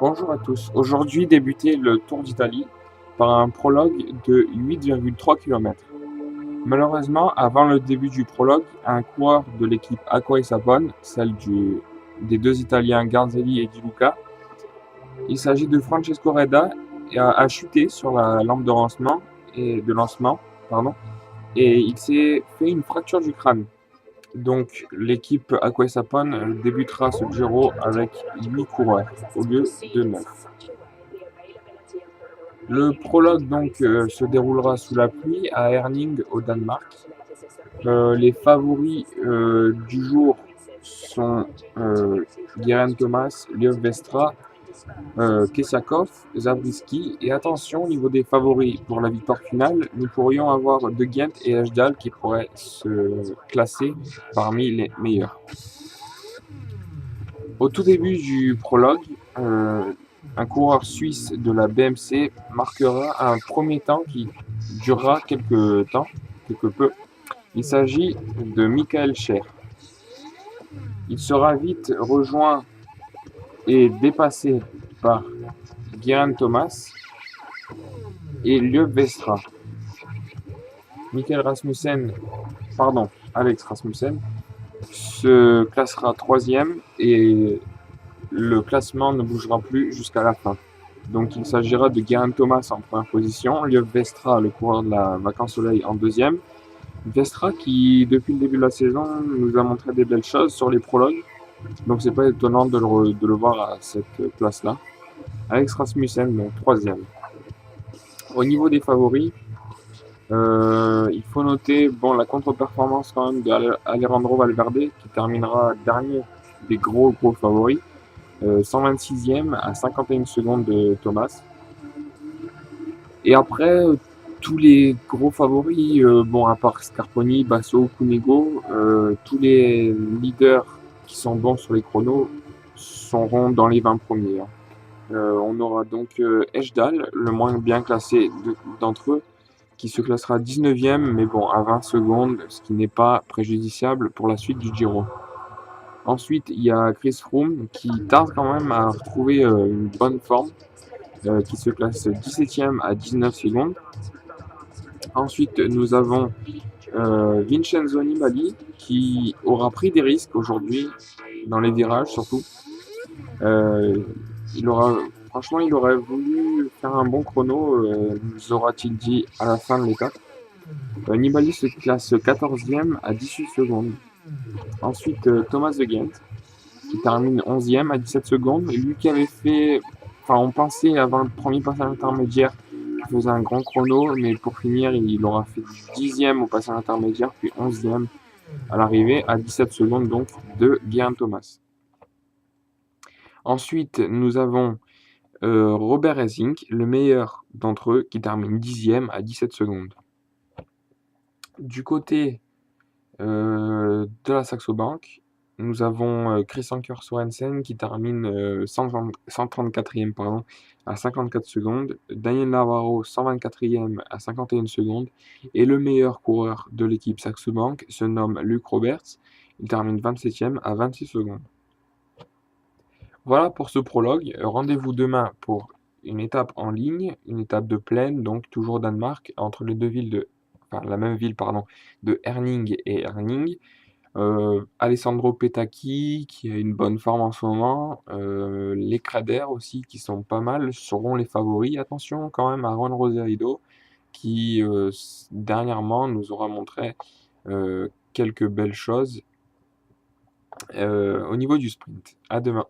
Bonjour à tous. Aujourd'hui débutait le Tour d'Italie par un prologue de 8,3 km. Malheureusement, avant le début du prologue, un coureur de l'équipe Aqua et Sapone, des deux Italiens Garzelli et Di Luca, il s'agit de Francesco Reda, a chuté sur la lampe de lancement, pardon, et il s'est fait une fracture du crâne. Donc l'équipe Aqua et Sapone débutera ce Giro avec 8 coureurs au lieu de 9. Le prologue se déroulera sous la pluie à Herning au Danemark. Les favoris du jour sont Geraint Thomas, Lieuw Westra, Kessiakoff, Zabriskie. Et attention, au niveau des favoris pour la victoire finale, nous pourrions avoir De Gendt et Ejdsdal qui pourraient se classer parmi les meilleurs. Au tout début du prologue, un coureur suisse de la BMC marquera un premier temps qui durera quelque peu. Il s'agit de Michael Scher. Il sera vite rejoint et dépassé par Geraint Thomas et Lieuw Westra. Alex Rasmussen se classera troisième et le classement ne bougera plus jusqu'à la fin. Donc il s'agira de Geraint Thomas en première position, Lieuw Westra, le coureur de la Vacances Soleil, en deuxième. Westra qui, depuis le début de la saison, nous a montré des belles choses sur les prologues. Donc c'est pas étonnant de le voir à cette place-là. Alex Rasmussen, donc troisième. Au niveau des favoris, il faut noter la contre-performance quand même d'Alejandro Valverde qui terminera dernier des gros favoris. 126e à 51 secondes de Thomas. Et après, tous les gros favoris, à part Scarponi, Basso, Cunego, tous les leaders qui sont bons sur les chronos seront dans les 20 premiers. On aura donc Ejdsdal, le moins bien classé d'entre eux, qui se classera 19e, mais à 20 secondes, ce qui n'est pas préjudiciable pour la suite du Giro. Ensuite, il y a Chris Froome qui tarde quand même à retrouver une bonne forme, qui se classe 17e à 19 secondes. Ensuite, nous avons Vincenzo Nibali qui aura pris des risques aujourd'hui, dans les virages surtout. Il aurait voulu faire un bon chrono, nous aura-t-il dit à la fin de l'étape. Nibali se classe 14e à 18 secondes. Ensuite, Thomas De Gendt qui termine 11e à 17 secondes. Et lui qui avait fait, on pensait avant le premier passage intermédiaire qu'il faisait un grand chrono, mais pour finir, il aura fait 10e au passage intermédiaire, puis 11e à l'arrivée, à 17 secondes donc de Geraint Thomas. Ensuite, nous avons Robert Esink, le meilleur d'entre eux, qui termine 10e à 17 secondes. Du côté de la Saxo Bank, nous avons Chris Anker Sorensen qui termine 134e à 54 secondes, Daniel Navarro 124e à 51 secondes, et le meilleur coureur de l'équipe Saxo Bank se nomme Luc Roberts, il termine 27e à 26 secondes. Voilà pour ce prologue. Rendez-vous demain pour une étape en ligne, une étape de plaine, donc toujours Danemark, entre les deux villes la même ville, de Herning et Herning. Alessandro Petacchi qui a une bonne forme en ce moment, les Crader aussi qui sont pas mal, seront les favoris. Attention quand même à Juan Roserido qui dernièrement nous aura montré quelques belles choses au niveau du sprint. À demain.